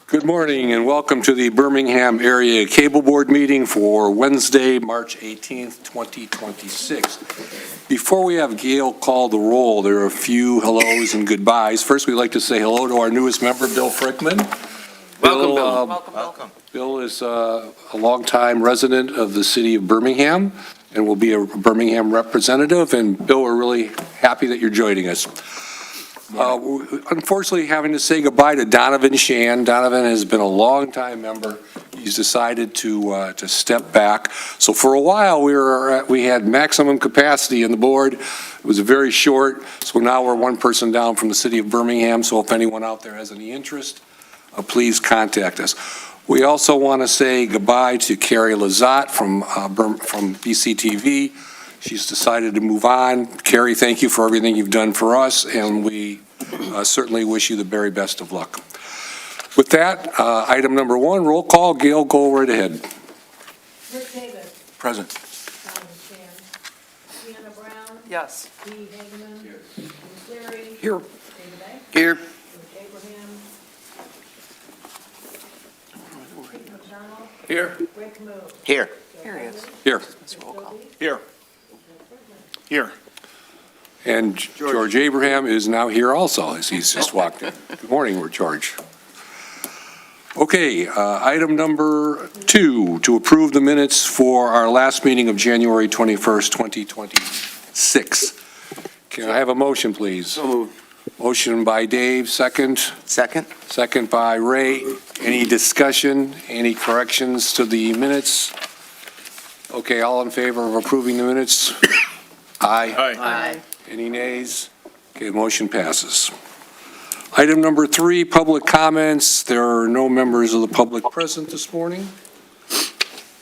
Good morning and welcome to the Birmingham Area Cable Board meeting for Wednesday, March 18th, 2026. Before we have Gail call the roll, there are a few hellos and goodbyes. First, we'd like to say hello to our newest member, Bill Frickman. Welcome, Bill. Welcome. Bill is a longtime resident of the city of Birmingham and will be a Birmingham representative. And Bill, we're really happy that you're joining us. Unfortunately, having to say goodbye to Donovan Shan. Donovan has been a long-time member. He's decided to step back. So for a while, we had maximum capacity in the board. It was very short. So now we're one person down from the city of Birmingham. So if anyone out there has any interest, please contact us. We also want to say goodbye to Carrie Lazat from BCTV. She's decided to move on. Carrie, thank you for everything you've done for us, and we certainly wish you the very best of luck. With that, item number one, roll call. Gail, go right ahead. Rick Davis. Present. Donovan Shan. Deanna Brown. Yes. Dee Hageman. Here. Bruce Leary. Here. David A. Here. George Abraham. Pete McDonald. Here. Rick Moon. Here. Here he is. Here. Roll call. Here. Here. And George Abraham is now here also, as he's just walked in. Good morning, George. Okay, item number two, to approve the minutes for our last meeting of January 21st, 2026. Can I have a motion, please? So moved. Motion by Dave, second. Second. Second by Ray. Any discussion, any corrections to the minutes? Okay, all in favor of approving the minutes? Aye. Aye. Any nays? Okay, motion passes. Item number three, public comments. There are no members of the public present this morning.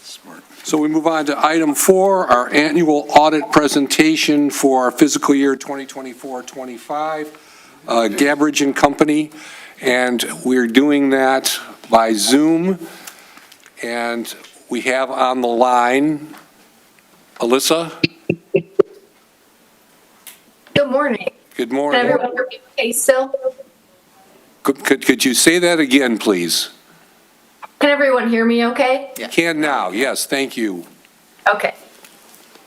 Smart. So we move on to item four, our annual audit presentation for our fiscal year 2024-25, Gabbridge and Company. And we're doing that by Zoom. And we have on the line Alyssa. Good morning. Good Can morning. everyone hear me okay still? Could you say that again, please? Can everyone hear me okay? Can now, yes, thank you. Okay.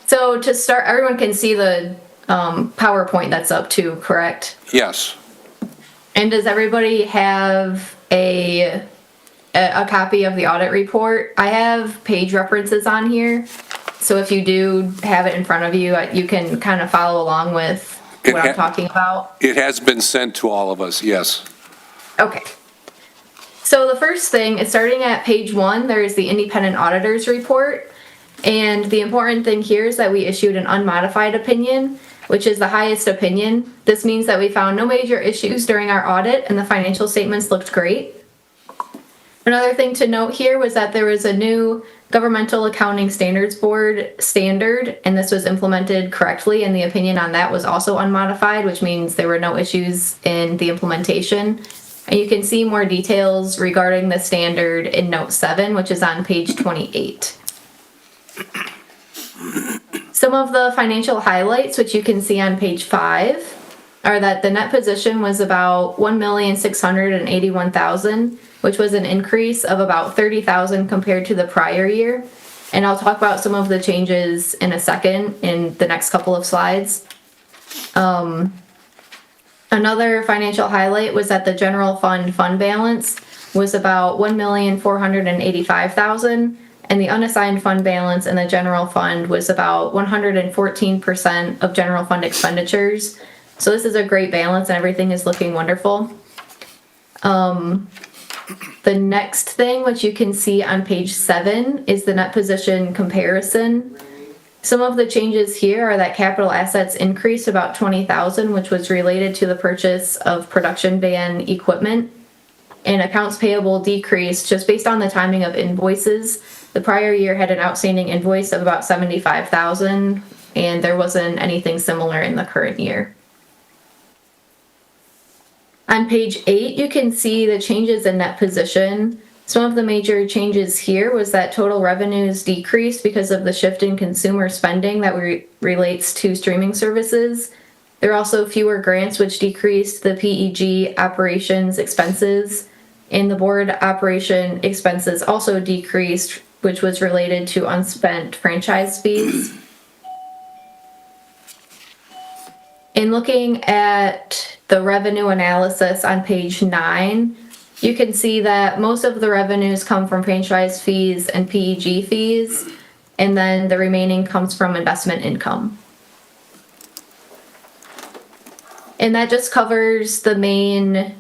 So to start, everyone can see the PowerPoint that's up too, correct? Yes. And does everybody have a copy of the audit report? I have page references on here. So if you do have it in front of you, you can kind of follow along with what I'm talking about. It has been sent to all of us, yes. Okay. So the first thing is starting at page 1, there is the independent auditor's report. And the important thing here is that we issued an unmodified opinion, which is the highest opinion. This means that we found no major issues during our audit and the financial statements looked great. Another thing to note here was that there was a new Governmental Accounting Standards Board standard, and this was implemented correctly, and the opinion on that was also unmodified, which means there were no issues in the implementation. And you can see more details regarding the standard in note 7, which is on page 28. Some of the financial highlights, which you can see on page 5, are that the net position was about $1,681,000, which was an increase of about $30,000 compared to the prior year. And I'll talk about some of the changes in a second in the next couple of slides. Another financial highlight was that the general fund balance was about $1,485,000, and the unassigned fund balance in the general fund was about 114% of general fund expenditures. So this is a great balance and everything is looking wonderful. The next thing, which you can see on page 7, is the net position comparison. Some of the changes here are that capital assets increased about $20,000, which was related to the purchase of production van equipment. And accounts payable decreased just based on the timing of invoices. The prior year had an outstanding invoice of about $75,000, and there wasn't anything similar in the current year. On page 8, you can see the changes in net position. Some of the major changes here was that total revenues decreased because of the shift in consumer spending that relates to streaming services. There are also fewer grants, which decreased the PEG operations expenses. And the board operation expenses also decreased, which was related to unspent franchise fees. In looking at the revenue analysis on page 9, you can see that most of the revenues come from franchise fees and PEG fees, and then the remaining comes from investment income. And that just covers the main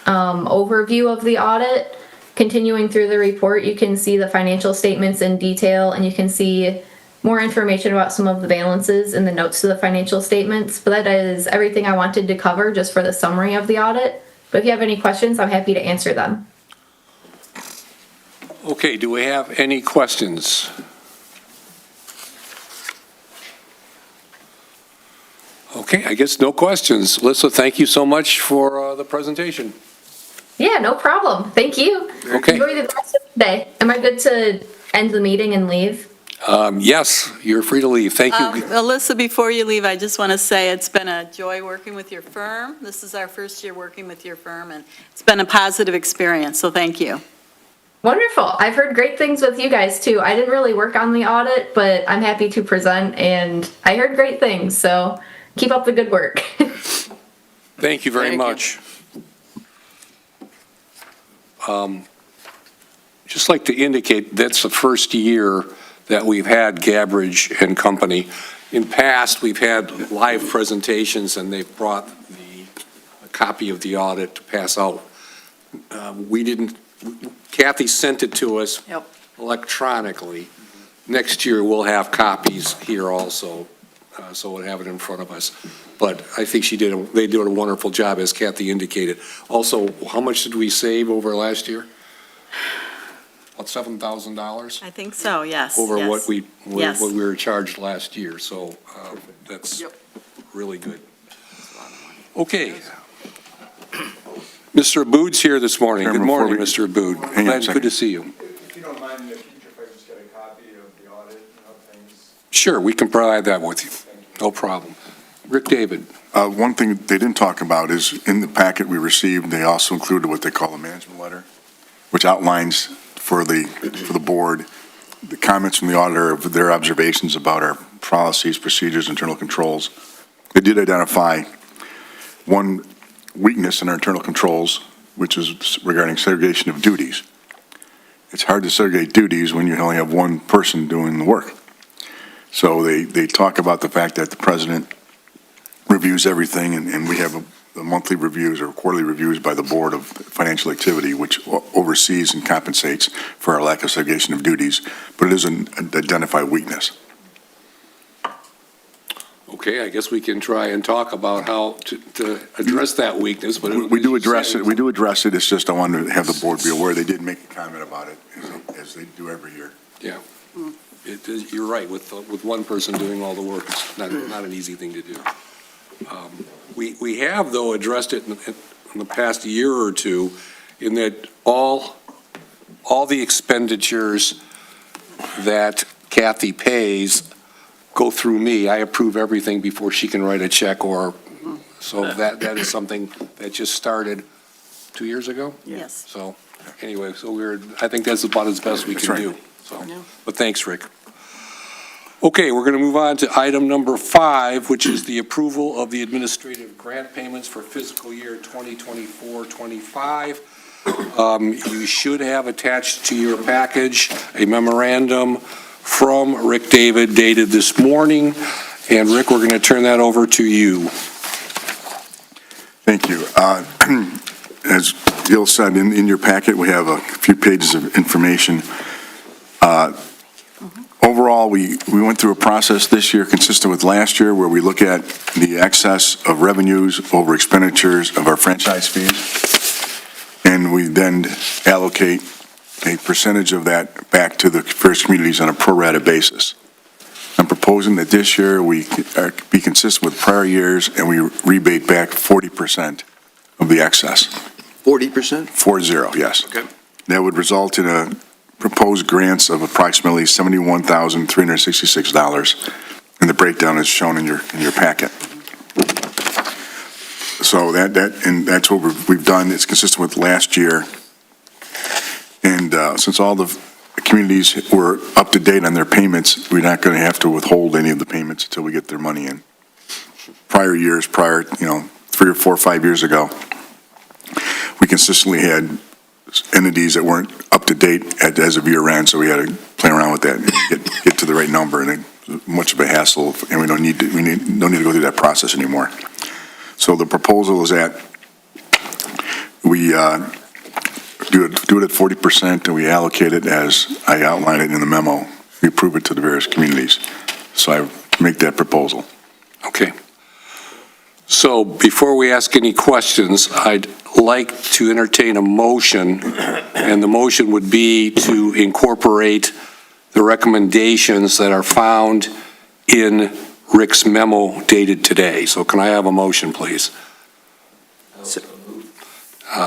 overview of the audit. Continuing through the report, you can see the financial statements in detail, and you can see more information about some of the balances in the notes to the financial statements. But that is everything I wanted to cover just for the summary of the audit. But if you have any questions, I'm happy to answer them. Okay, do we have any questions? Okay, I guess no questions. Alyssa, thank you so much for the presentation. Yeah, no problem. Thank you. Okay. Enjoy the rest of the day. Am I good to end the meeting and leave? Yes, you're free to leave. Thank you. Alyssa, before you leave, I just want to say it's been a joy working with your firm. This is our first year working with your firm, and it's been a positive experience, so thank you. Wonderful. I've heard great things with you guys too. I didn't really work on the audit, but I'm happy to present, and I heard great things, so keep up the good work. Thank you very Thank you. much. Just like to indicate, that's the first year that we've had Gabbridge and Company. In past, we've had live presentations, and they've brought a copy of the audit to pass out. Kathy sent it to us Yep. electronically. Next year, we'll have copies here also, so we'll have it in front of us. But I think they did a wonderful job, as Kathy indicated. Also, how much did we save over last year? About $7,000? I think so, yes. Over yes. what we Yes. were charged last year, so that's really good. Okay. Mr. Aboud's here this morning. Good Chairman, morning, before Mr. Aboud. Hang on a Glad- second. Good to see you. If you don't mind in the future, if I just get a copy of the audit and things. Sure, we can provide that with you. No problem. Rick David. One thing they didn't talk about is in the packet we received, they also included what they call a management letter, which outlines for the board, the comments from the auditor of their observations about our policies, procedures, internal controls. They did identify one weakness in our internal controls, which is regarding segregation of duties. It's hard to segregate duties when you only have one person doing the work. So they talk about the fact that the president reviews everything, and we have the monthly reviews or quarterly reviews by the Board of Financial Activity, which oversees and compensates for our lack of segregation of duties, but it is an identified weakness. Okay, I guess we can try and talk about how to address that weakness, but. We do address it, it's just I wanted to have the board be aware, they did make a comment about it, as they do every year. Yeah. You're right, with one person doing all the work, it's not an easy thing to do. We have, though, addressed it in the past year or two, in that all the expenditures that Kathy pays go through me. I approve everything before she can write a check, so that is something that just started 2 years ago. Yes. So, anyway, I think that's about as best we That's can right. do. So, but thanks, Rick. Okay, we're going to move on to item number 5, which is the approval of the administrative grant payments for fiscal year 2024-25. You should have attached to your package a memorandum from Rick David dated this morning. And Rick, we're going to turn that over to you. Thank you. As Gil said, in your packet, we have a few pages of information. Overall, we went through a process this year consistent with last year where we look at the excess of revenues over expenditures of our franchise fees, and we then allocate a percentage of that back to the various communities on a pro rata basis. I'm proposing that this year we be consistent with prior years and we rebate back 40% of the excess. 40%? 40, yes. Okay. That would result in a proposed grants of approximately $71,366, and the breakdown is shown in your packet. So and that's what we've done. It's consistent with last year. And since all the communities were up to date on their payments, we're not going to have to withhold any of the payments until we get their money in. Prior, 3 or 4 or 5 years ago, we consistently had entities that weren't up to date as of year end, so we had to play around with that and get to the right number, and it was much of a hassle, and we don't need to go through that process anymore. So the proposal is that we do it at 40%, and we allocate it as I outlined it in the memo. We approve it to the various communities. So I make that proposal. Okay. So before we ask any questions, I'd like to entertain a motion, and the motion would be to incorporate the recommendations that are found in Rick's memo dated today. So can I have a motion, please?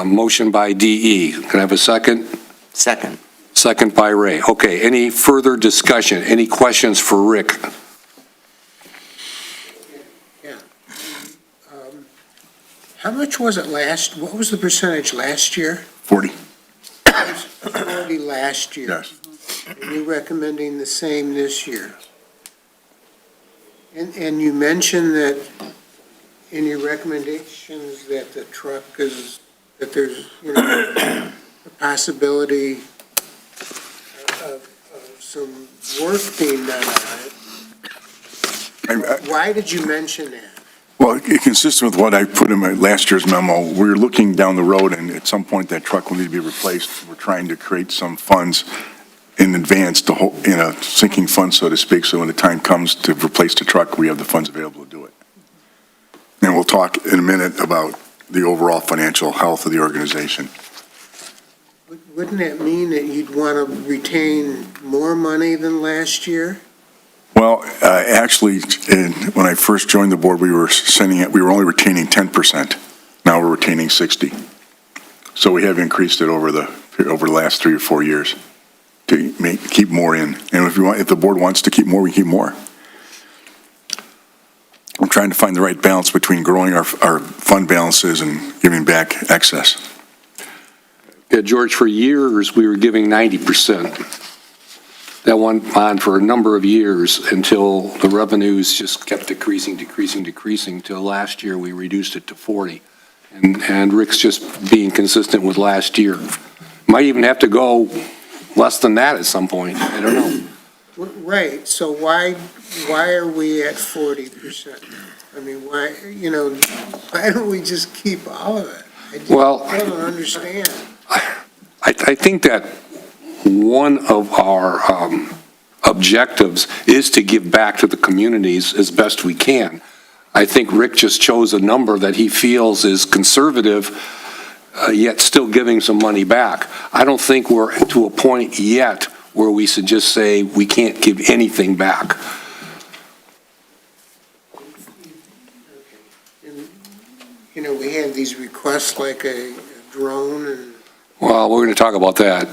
Motion by DE. Can I have a second? Second. Second by Ray. Okay, any further discussion? Any questions for Rick? How much was it what was the percentage last year? 40, 40 last year. yes. And you're recommending the same this year? And you mentioned that in your recommendations that the truck that there's, a possibility of some work being done on it. Why did you mention that? Well, consistent with what I put in my last year's memo, we're looking down the road, and at some point that truck will need to be replaced. We're trying to create some funds in advance in a sinking fund, so to speak, so when the time comes to replace the truck, we have the funds available to do it. And we'll talk in a minute about the overall financial health of the organization. Wouldn't that mean that you'd want to retain more money than last year? Well, actually, when I first joined the board, we were only retaining 10%. Now we're retaining 60. So we have increased it over the last 3 or 4 years to keep more in. And if the board wants to keep more, we keep more. I'm trying to find the right balance between growing our fund balances and giving back excess. Yeah, George, for years, we were giving 90%. That went on for a number of years until the revenues just kept decreasing, till last year we reduced it to 40. And Rick's just being consistent with last year. Might even have to go less than that at some point. I don't know. Right, so why are we at 40%? I mean, why don't we just keep all of it? I don't understand. I think that one of our objectives is to give back to the communities as best we can. I think Rick just chose a number that he feels is conservative, yet still giving some money back. I don't think we're to a point yet where we should just say we can't give anything back. And, we have these requests like a drone and... Well, we're going to talk about that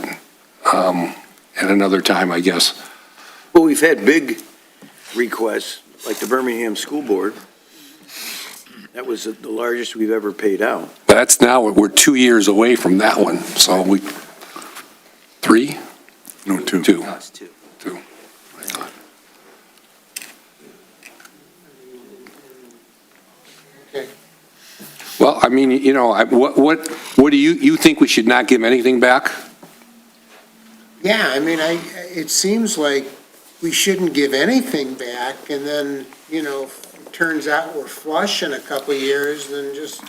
at another time, I guess. Well, we've had big requests, like the Birmingham School Board. That was the largest we've ever paid out. That's now, we're 2 years away from that one, so 3? No, 2. 2. No, it's 2. 2. Okay. Well, I mean, what do you think we should not give anything back? Yeah, I mean, it seems like we shouldn't give anything back, and then, if it turns out we're flush in a couple of years, then just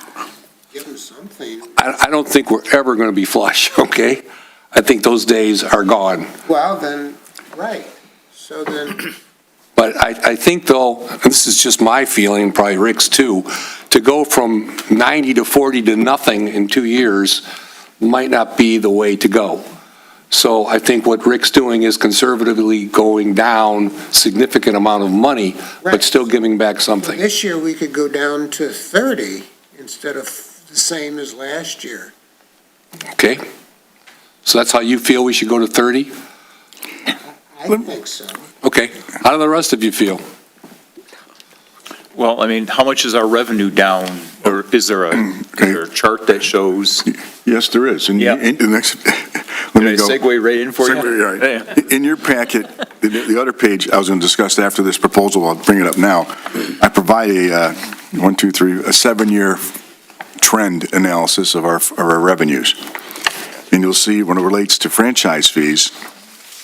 give them something. I don't think we're ever going to be flush, okay? I think those days are gone. Well, then, right, so then... But I think, though, and this is just my feeling, probably Rick's too, to go from 90 to 40 to nothing in 2 years might not be the way to go. So I think what Rick's doing is conservatively going down significant amount of money, Right. but still giving back something. This year, we could go down to 30 instead of the same as last year. Okay? So that's how you feel we should go to 30? I think so. Okay. How do the rest of you feel? Well, I mean, how much is our revenue down, or is there a chart that shows? Yes, there is. And Yeah. in the next, let Did me I go. segue right in for you? Segue, right. Yeah. In your packet, the other page, I was going to discuss after this proposal, I'll bring it up now. I provide a 7-year trend analysis of our revenues. And you'll see when it relates to franchise fees,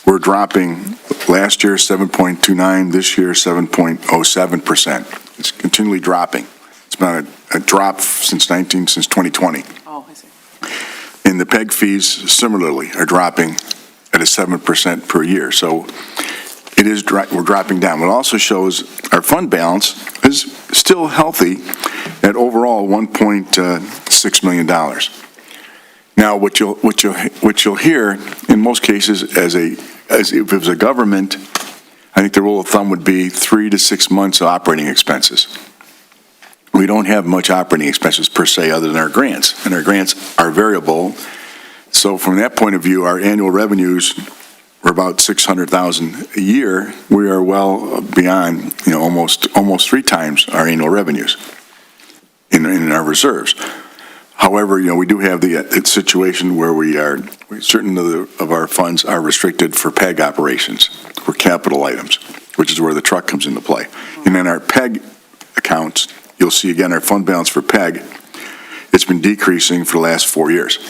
we're dropping last year 7.29, this year 7.07%. It's continually dropping. It's been a drop since 2020. Oh, I see. And the PEG fees similarly are dropping at a 7% per year. So it is, we're dropping down. It also shows our fund balance is still healthy at overall $1.6 million. Now, what you'll hear in most cases as if it was a government, I think the rule of thumb would be 3 to 6 months of operating expenses. We don't have much operating expenses per se other than our grants, and our grants are variable. So from that point of view, our annual revenues were about $600,000 a year. We are well beyond, almost 3 times our annual revenues in our reserves. However, we do have the situation where certain of our funds are restricted for PEG operations, for capital items, which is where the truck comes into play. And in our PEG accounts, you'll see again our fund balance for PEG, it's been decreasing for the last 4 years.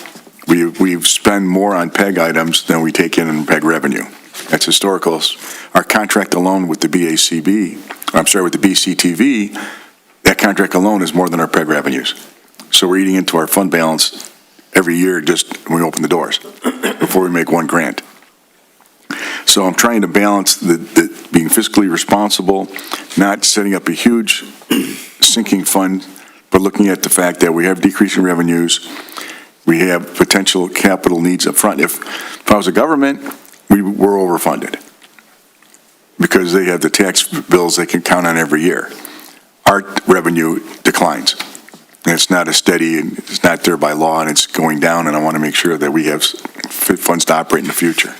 We've spent more on PEG items than we take in PEG revenue. That's historical. Our contract alone with the BACB, with the BCTV, that contract alone is more than our PEG revenues. So we're eating into our fund balance every year just when we open the doors before we make one grant. So I'm trying to balance the being fiscally responsible, not setting up a huge sinking fund, but looking at the fact that we have decreasing revenues, we have potential capital needs up front. If I was a government, we're overfunded because they have the tax bills they can count on every year. Our revenue declines. And it's not a steady, it's not there by law, and it's going down, and I want to make sure that we have funds to operate in the future.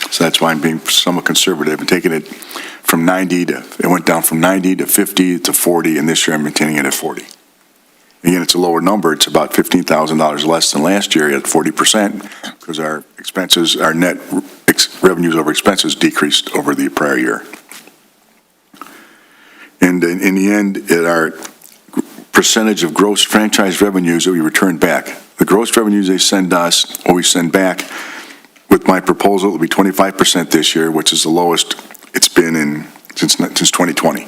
So that's why I'm being somewhat conservative and taking it from it went down from 90 to 50 to 40, and this year I'm maintaining it at 40. Again, it's a lower number. It's about $15,000 less than last year at 40% because our net revenues over expenses decreased over the prior year. And in the end, our percentage of gross franchise revenues that we return back. The gross revenues they send us, or we send back, with my proposal, it will be 25% this year, which is the lowest it's been since 2020.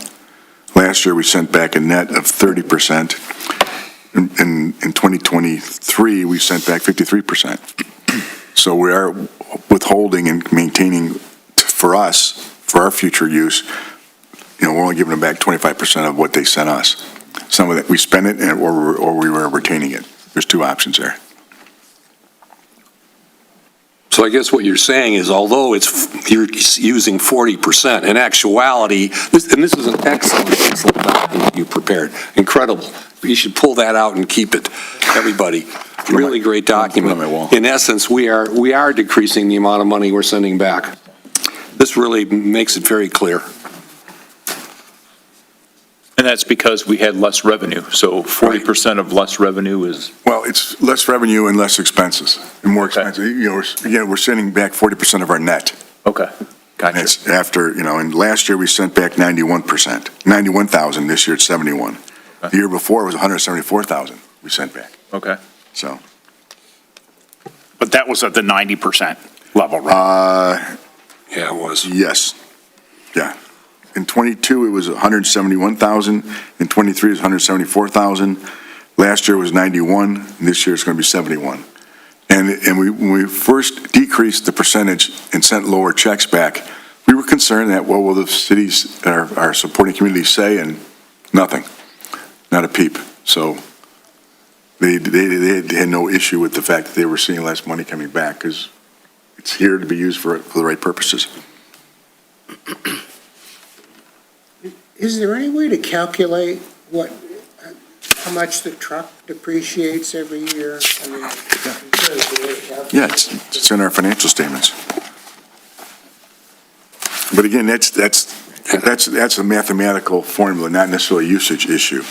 Last year, we sent back a net of 30%. In 2023, we sent back 53%. So we are withholding and maintaining for us, for our future use, we're only giving them back 25% of what they sent us. Some of that, we spend it or we were retaining it. There's 2 options there. So I guess what you're saying is, although you're using 40%, in actuality, this is an excellent document you prepared. Incredible. You should pull that out and keep it, everybody. Really great document. In essence, we are decreasing the amount of money we're sending back. This really makes it very clear. And that's because we had less revenue. So 40% of less revenue is... Well, it's less revenue and less expenses, and more expenses. We're sending back 40% of our net. Okay, gotcha. It's after, and last year we sent back 91%. 91,000, this year it's 71. The year before it was 174,000 we sent back. Okay. So. But that was at the 90% level, right? Yeah, it was. Yes. Yeah. In 22, it was 171,000. In 23, it was 174,000. Last year was 91, and this year it's going to be 71. And when we first decreased the percentage and sent lower checks back, we were concerned that, what will the cities, our supporting communities say, and nothing, not a peep. So they had no issue with the fact that they were seeing less money coming back because it's here to be used for the right purposes. Is there any way to calculate how much the truck depreciates every year? I mean, Yeah, it's in our financial statements. But again, that's That's a mathematical formula, not necessarily a usage issue.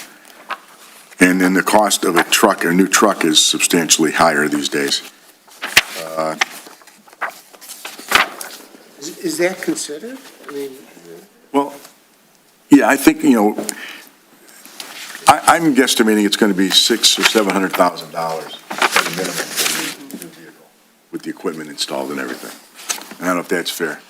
And then the cost of a new truck is substantially higher these days. Is that considered? I mean, Well, yeah, I think, I'm guesstimating it's going to be $600,000 or $700,000 at a minimum for a new vehicle, with the equipment installed and everything. I don't know if that's fair.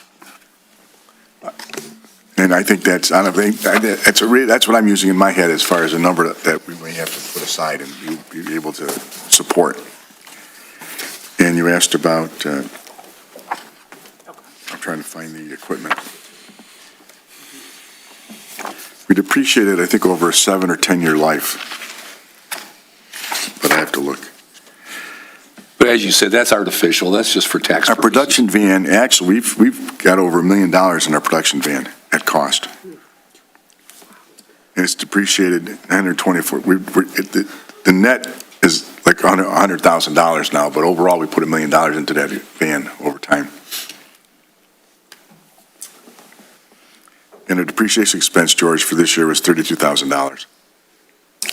And I think that's what I'm using in my head as far as a number that we may have to put aside and be able to support. And you asked about, I'm trying to find the equipment. We depreciate it, I think, over a 7 or 10-year life. But I have to look. But as you said, that's artificial. That's just for tax Our purposes. production van, actually, we've got over $1 million in our production van at cost. And it's depreciated 124. The net is like $100,000 now, but overall, we put $1 million into that van over time. And the depreciation expense, George, for this year was $32,000.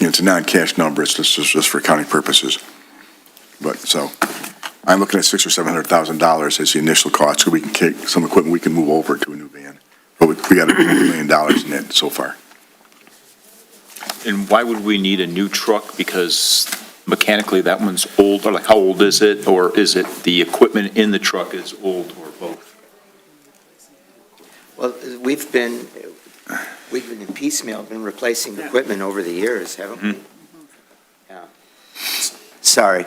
It's a non-cash number. It's just for accounting purposes. But so I'm looking at $600,000 or $700,000 as the initial cost. So we can take some equipment we can move over to a new van. But we got $1 million in it so far. And why would we need a new truck? Because mechanically that one's old, or like how old is it? Or is it the equipment in the truck is old, or both? Well, we've been in piecemeal, been replacing equipment over the years, haven't we? Yeah. Sorry,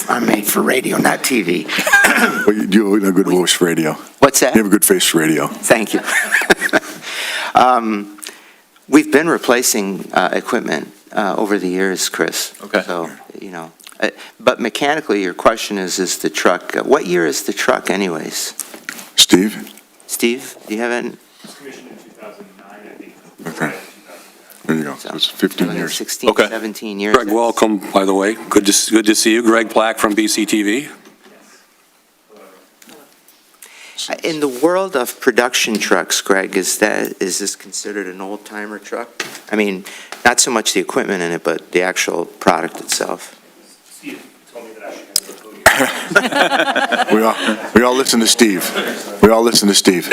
I'm made for radio, not TV. Well, you have a good voice for radio. What's that? You have a good face for radio. Thank you. We've been replacing equipment over the years, Chris. Okay. So, but mechanically, your question is the truck, what year is the truck anyways? Steve? Steve, do you have any? Commissioned in 2009, I think. Okay. There you go. So it's 15 years. 16, Okay. 17 years. Greg, welcome, by the way. Good to see you. Greg Plack from BCTV. In the world of production trucks, Greg, is this considered an old-timer truck? I mean, not so much the equipment in it, but the actual product itself. Steve told me that I should have the podium. We all listen to Steve. We all listen to Steve.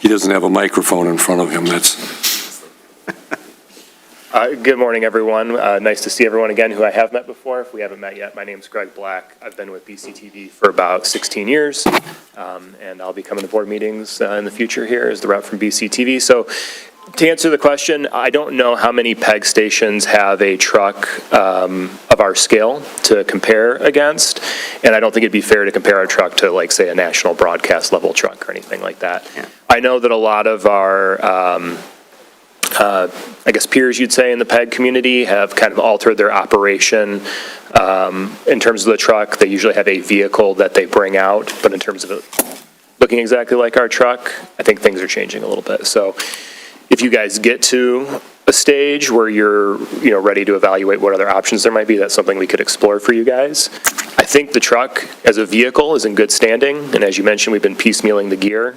He doesn't have a microphone in front of him. That's. Good morning, everyone. Nice to see everyone again who I have met before. If we haven't met yet, my name's Greg Black. I've been with BCTV for about 16 years, and I'll be coming to board meetings in the future here as the rep from BCTV. So to answer the question, I don't know how many PEG stations have a truck of our scale to compare against, and I don't think it'd be fair to compare our truck to, like, say, a national broadcast level truck or anything like that. Yeah. I know that a lot of our I guess peers, you'd say, in the PEG community have kind of altered their operation in terms of the truck. They usually have a vehicle that they bring out, but in terms of it looking exactly like our truck, I think things are changing a little bit. So if you guys get to a stage where you're ready to evaluate what other options there might be, that's something we could explore for you guys. I think the truck as a vehicle is in good standing, and as you mentioned, we've been piecemealing the gear.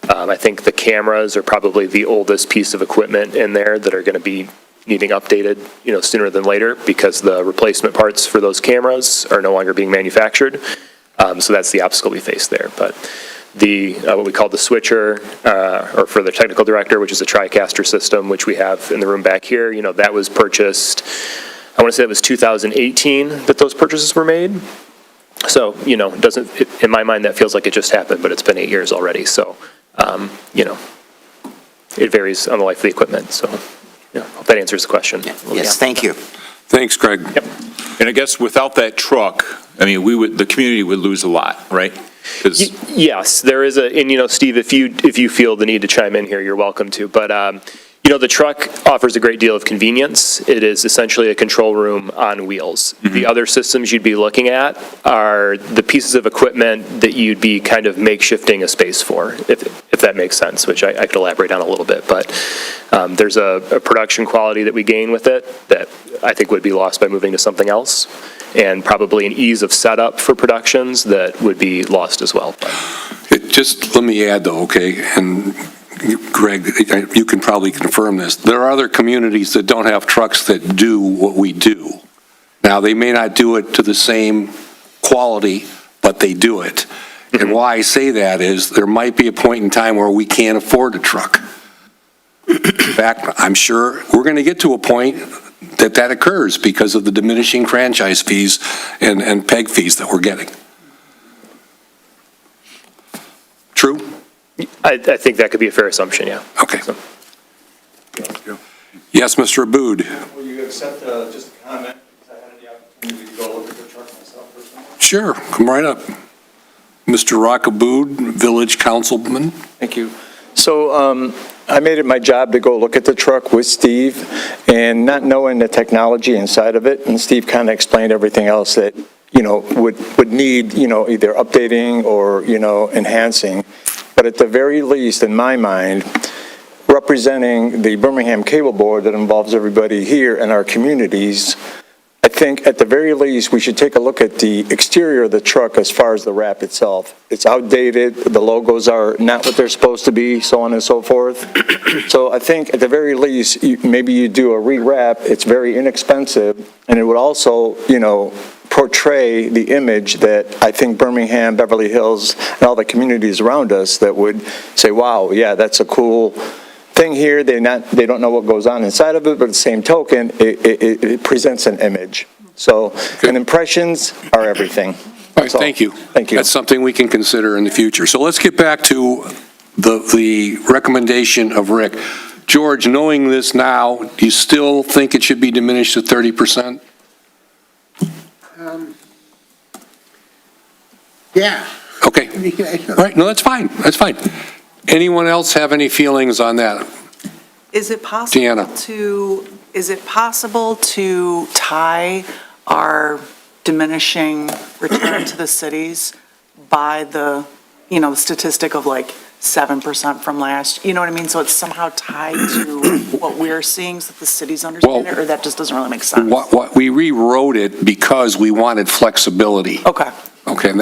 I think the cameras are probably the oldest piece of equipment in there that are going to be needing updated, sooner than later, because the replacement parts for those cameras are no longer being manufactured. So that's the obstacle we face there. But the what we call the switcher, or for the technical director, which is a TriCaster system, which we have in the room back here, that was purchased, I want to say it was 2018 that those purchases were made. So, in my mind, that feels like it just happened, but it's been 8 years already. So, it varies on the life of the equipment. So, hope that answers the question. Yes, thank you. Thanks, Greg. Yep. And I guess without that truck, I mean, the community would lose a lot, right? 'Cause Yes, there is and Steve, if you feel the need to chime in here, you're welcome to. But the truck offers a great deal of convenience. It is essentially a control room on wheels. Mm-hmm. The other systems you'd be looking at are the pieces of equipment that you'd be kind of makeshifting a space for, if that makes sense, which I could elaborate on a little bit. But there's a production quality that we gain with it that I think would be lost by moving to something else, and probably an ease of setup for productions that would be lost as well. Just let me add though, okay, and Greg, you can probably confirm this. There are other communities that don't have trucks that do what we do. Now, they may not do it to the same quality, but they do it. And why I say that is there might be a point in time where we can't afford a truck. In fact, I'm sure we're going to get to a point that occurs because of the diminishing franchise fees and PEG fees that we're getting. True? I think that could be a fair assumption, yeah. Okay. Yes, Mr. Abood? Will you accept just a comment, because I had the opportunity to go look at the truck myself personally? Sure, come right up. Mr. Rock Abood, Village Councilman. Thank you. So I made it my job to go look at the truck with Steve, and not knowing the technology inside of it, and Steve kind of explained everything else that, would need, either updating or, enhancing. But at the very least, in my mind, representing the Birmingham Cable Board that involves everybody here in our communities, I think at the very least, we should take a look at the exterior of the truck as far as the wrap itself. It's outdated, the logos are not what they're supposed to be, so on and so forth. So I think at the very least, maybe you do a re-wrap, it's very inexpensive, and it would also, portray the image that I think Birmingham, Beverly Hills, and all the communities around us that would say, wow, yeah, that's a cool thing here. They don't know what goes on inside of it, but at the same token, it presents an image. So, and impressions are everything. All right, thank you. Thank you. That's something we can consider in the future. So let's get back to the recommendation of Rick. George, knowing this now, do you still think it should be diminished to 30%? Yeah. Okay. All right, no, that's fine. That's fine. Anyone else have any feelings on that? Is it possible Deanna. is it possible to tie our diminishing return to the cities by the, the statistic of like 7% from last, you know what I mean? So it's somehow tied to what we're seeing so that the cities understand it, or that just doesn't really make sense? What we rewrote it because we wanted flexibility. Okay. Okay, and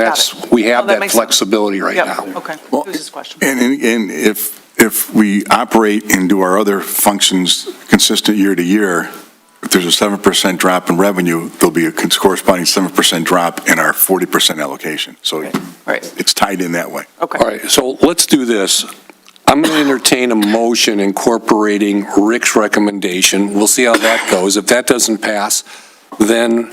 we have that flexibility right now. Okay. Well, It was just a question. And if we operate and do our other functions consistent year to year, if there's a 7% drop in revenue, there'll be a corresponding 7% drop in our 40% allocation. So Right. it's tied in that way. Okay. All right, so let's do this. I'm going to entertain a motion incorporating Rick's recommendation. We'll see how that goes. If that doesn't pass, then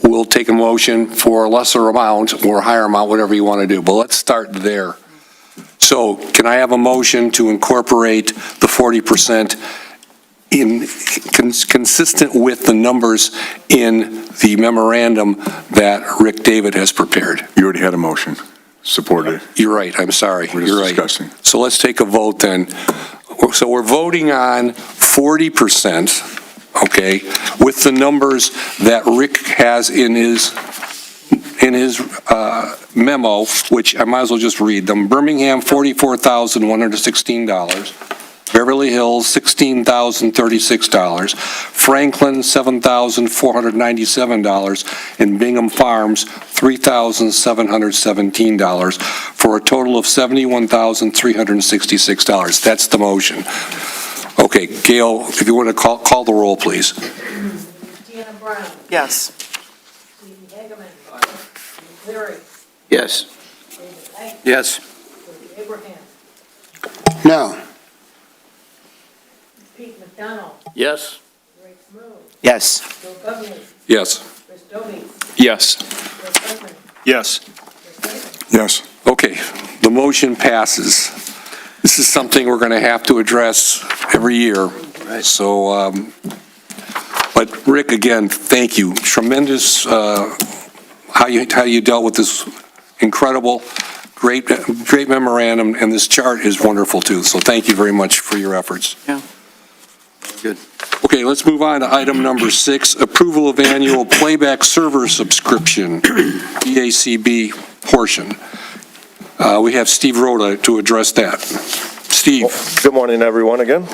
we'll take a motion for a lesser amount or a higher amount, whatever you want to do. But let's start there. So can I have a motion to incorporate the 40% consistent with the numbers in the memorandum that Rick David has prepared? You already had a motion. Supported. You're right, I'm sorry. We're You're just right. discussing. So let's take a vote then. So we're voting on 40%. Okay, with the numbers that Rick has in his memo, which I might as well just read them. Birmingham, $44,116. Beverly Hills, $16,036. Franklin, $7,497. And Bingham Farms, $3,717, for a total of $71,366. That's the motion. Okay, Gail, if you want to call the roll, please. Deanna Brown. Yes. Stephen Hageman. Cleary. Yes. David Ike. Yes. Jody Abraham. No. Pete McDonald. Yes. Ray Smoot. Yes. Bill Govney. Yes. Chris Doby. Yes. Chris Beckman. Yes. Chris Davis. Yes. Okay, the motion passes. This is something we're going to have to address every year. Right. So, but Rick, again, thank you. Tremendous how you dealt with this incredible, great memorandum, and this chart is wonderful too. So thank you very much for your efforts. Yeah. Good. Okay, let's move on to item number 6, approval of annual Playback server subscription, BACB portion. We have Steve Rhoda to address that. Steve. Good morning, everyone, again.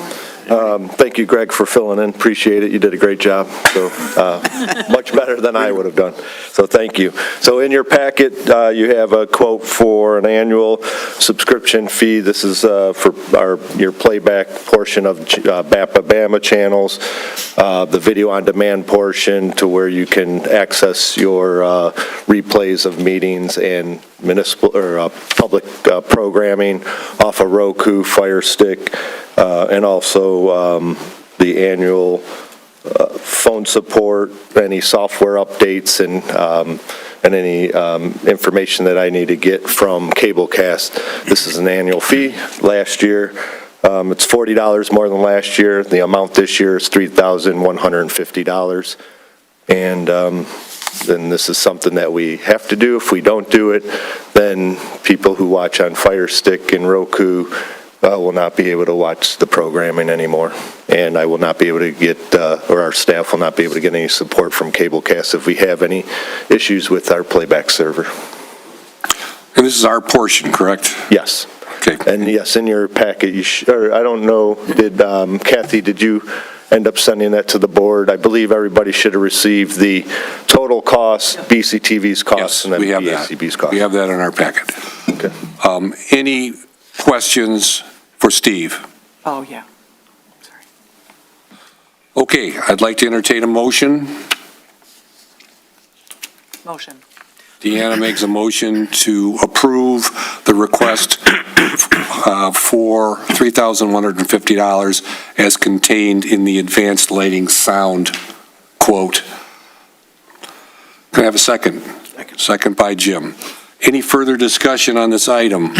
Thank you, Greg, for filling in. Appreciate it. You did a great job. So much better than I would have done. So thank you. So in your packet, you have a quote for an annual subscription fee. This is for your playback portion of BAPA BAMA channels, the video on demand portion to where you can access your replays of meetings and municipal or public programming off a Roku Fire Stick, and also the annual phone support, any software updates, and any information that I need to get from Cablecast. This is an annual fee. Last year, it's $40 more than last year. The amount this year is $3,150. And then this is something that we have to do. If we don't do it, then people who watch on Fire Stick and Roku will not be able to watch the programming anymore. And I will not be able to get, or our staff will not be able to get any support from Cablecast if we have any issues with our playback server. And this is our portion, correct? Yes. Okay. And yes, in your packet, or I don't know, Kathy, did you end up sending that to the board? I believe everybody should have received the total cost, BCTV's costs, and then BACB's costs. We have that in our packet. Okay. Any questions for Steve? Oh, yeah. Sorry. Okay, I'd like to entertain a motion. Motion. Deanna makes a motion to approve the request for $3,150 as contained in the advanced lighting sound quote. Can I have a second? Second by Jim. Any further discussion on this item?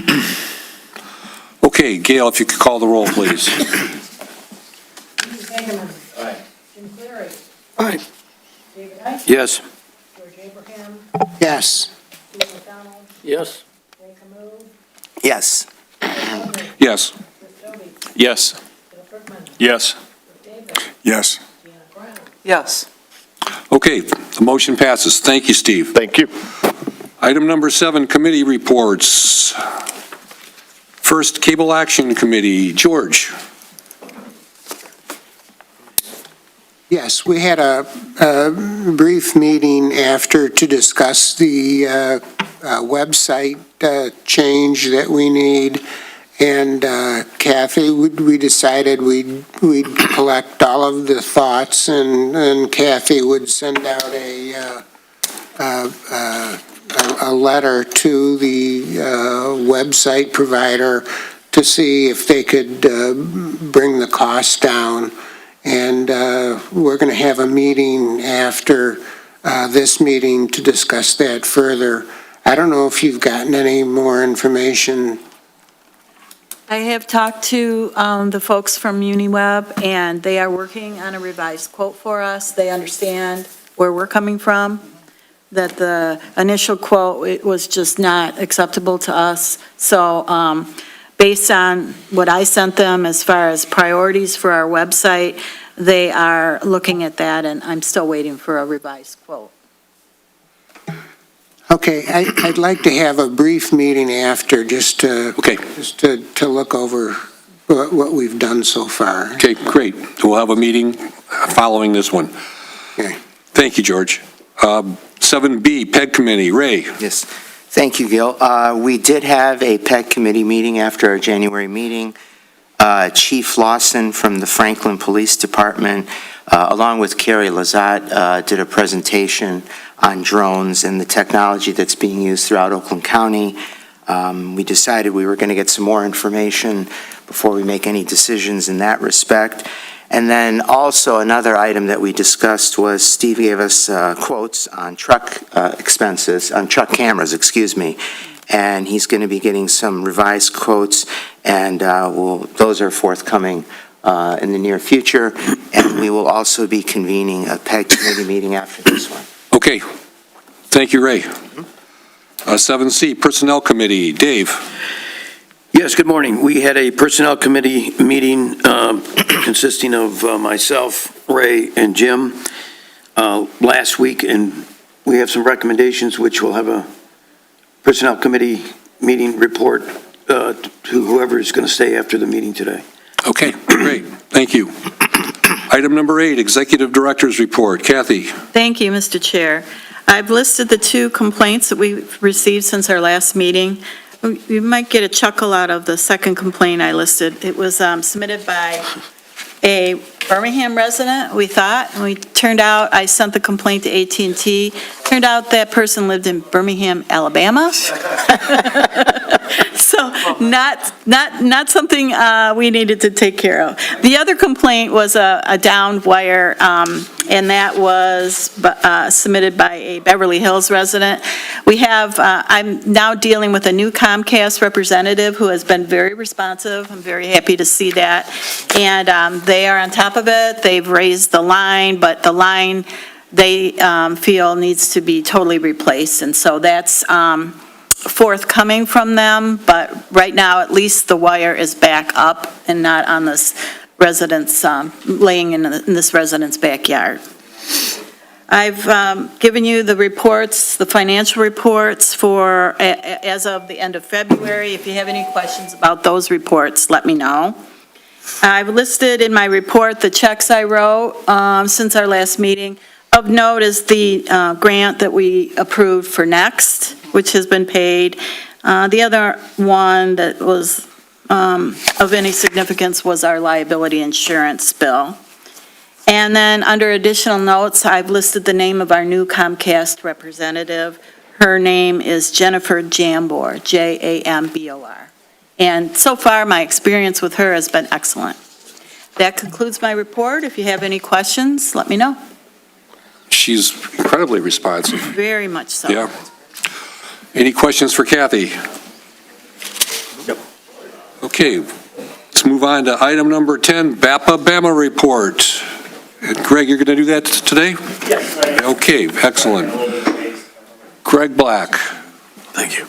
Okay, Gail, if you could call the roll, please. Steve Hageman. Aye. Jim Cleary. Aye. David Eich. Yes. George Abraham. Yes. Steve McDonald. Yes. Ray Camus. Yes. Yes. Chris Dobie. Yes. Bill Frickman. Yes. Rick Davis. Yes. Deanna Brown. Yes. Okay, the motion passes. Thank you, Steve. Thank you. Item number 7, committee reports. First, Cable Action Committee. George. Yes, we had a brief meeting after to discuss the website change that we need. And Kathy, we decided we'd collect all of the thoughts, and Kathy would send out a letter to the website provider to see if they could bring the cost down. And we're going to have a meeting after this meeting to discuss that further. I don't know if you've gotten any more information. I have talked to the folks from UniWeb, and they are working on a revised quote for us. They understand where we're coming from, that the initial quote it was just not acceptable to us. So based on what I sent them as far as priorities for our website, they are looking at that, and I'm still waiting for a revised quote. Okay, I'd like to have a brief meeting after just to look over what we've done so far. Okay, great. We'll have a meeting following this one. Okay. Thank you, George. 7B, PEG Committee. Ray. Yes. Thank you, Gil. We did have a PEG committee meeting after our January meeting. Chief Lawson from the Franklin Police Department, along with Carrie Lazat, did a presentation on drones and the technology that's being used throughout Oakland County. We decided we were going to get some more information before we make any decisions in that respect. And then also another item that we discussed was Steve gave us quotes on truck expenses, on truck cameras, excuse me. And he's going to be getting some revised quotes, and those are forthcoming in the near future. And we will also be convening a PEG committee meeting after this one. Okay. Thank you, Ray. 7C, Personnel Committee. Dave. Yes, good morning. We had a Personnel Committee meeting consisting of myself, Ray, and Jim last week, and we have some recommendations which we'll have a Personnel Committee meeting report to whoever is going to stay after the meeting today. Okay. Great, thank you. Item number 8, Executive Director's Report. Kathy? Thank you, Mr. Chair. I've listed the 2 complaints that we've received since our last meeting. You might get a chuckle out of the second complaint I listed. It was submitted by a Birmingham resident, we thought, and we turned out, I sent the complaint to AT&T. Turned out that person lived in Birmingham, Alabama. So not something we needed to take care of. The other complaint was a downed wire, and that was submitted by a Beverly Hills resident. I'm now dealing with a new Comcast representative who has been very responsive. I'm very happy to see that. And they are on top of it. They've raised the line, but the line they feel needs to be totally replaced. And so that's forthcoming from them, but right now, at least the wire is back up and not on this resident's, laying in this resident's backyard. I've given you the reports, the financial reports for, as of the end of February. If you have any questions about those reports, let me know. I've listed in my report the checks I wrote since our last meeting. Of note is the grant that we approved for Next, which has been paid. The other one that was of any significance was our liability insurance bill. And then under additional notes, I've listed the name of our new Comcast representative. Her name is Jennifer Jambor, Jambor. And so far, my experience with her has been excellent. That concludes my report. If you have any questions, let me know. She's incredibly responsive. Very much so. Yeah. Any questions for Kathy? Yep. Okay, let's move on to item number 10, BAPA BAMA report. And Greg, you're going to do that today? Yes. Okay, excellent. Greg Black. Thank you.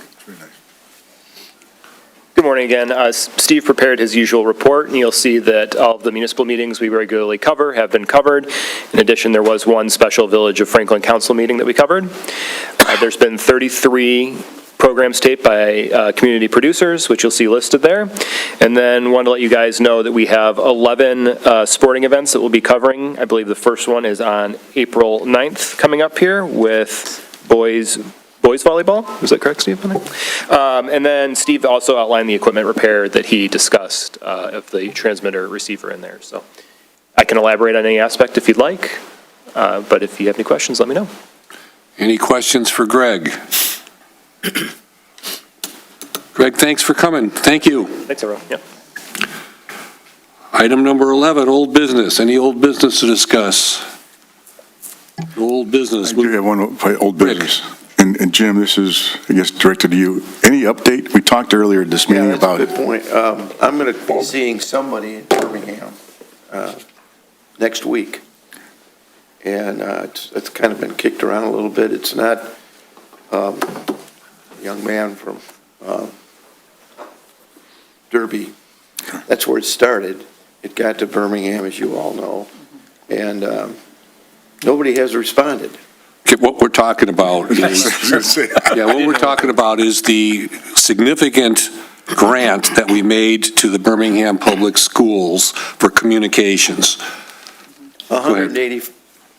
Good morning again. Steve prepared his usual report, and you'll see that all of the municipal meetings we regularly cover have been covered. In addition, there was one special Village of Franklin Council meeting that we covered. There's been 33 programs taped by community producers, which you'll see listed there. And then wanted to let you guys know that we have 11 sporting events that we'll be covering. I believe the first one is on April 9th coming up here with boys volleyball. Is that correct, Steve? And then Steve also outlined the equipment repair that he discussed of the transmitter receiver in there. So I can elaborate on any aspect if you'd like, but if you have any questions, let me know. Any questions for Greg? Greg, thanks for coming. Thank you. Thanks, everyone. Yeah. Item number 11, old business. Any old business to discuss? Old business. I do have one old business. And Jim, this is, I guess, directed to you. Any update? We talked earlier at this meeting about it. That's a good point. I'm going to be seeing somebody in Birmingham next week. And it's kind of been kicked around a little bit. It's not a young man from Derby. That's where it started. It got to Birmingham, as you all know. And nobody has responded. Okay, what we're talking about is, what we're talking about is the significant grant that we made to the Birmingham Public Schools for communications. 180,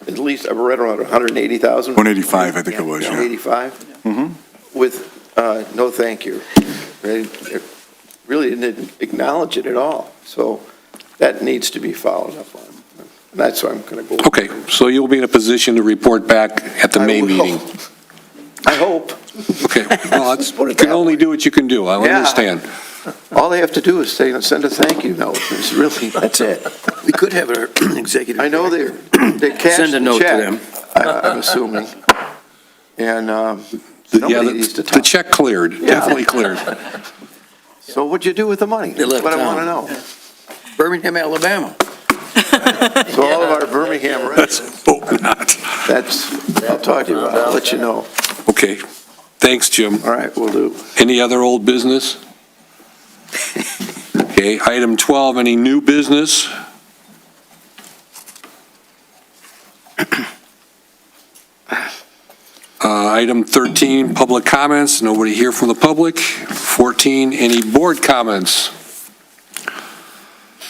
at least, I read around 180,000. 185, I think it was, yeah. 185? Mm-hmm. With no thank you. They really didn't acknowledge it at all. So that needs to be followed up on. And that's what I'm going to go. Okay, so you'll be in a position to report back at the May meeting. I hope. Okay, well, you can only do what you can do, I understand. All they have to do is send a thank you note. It's really, that's it. We could have an executive. I know they cashed Send a note the to check, them. I'm assuming. And somebody needs to The talk. check cleared, definitely cleared. So what'd you do with the money? They That's left what I want town. to know. Birmingham, Alabama. So all of our Birmingham residents, Hope not. I'll talk to you about it. I'll let you know. Okay, thanks, Jim. All right, we'll do. Any other old business? Okay, item 12, any new business? Item 13, public comments, nobody here from the public. 14, any board comments?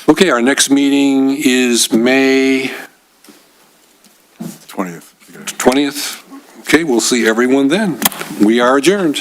Okay. Okay, our next meeting is May 20th. 20th. Okay, we'll see everyone then. We are adjourned.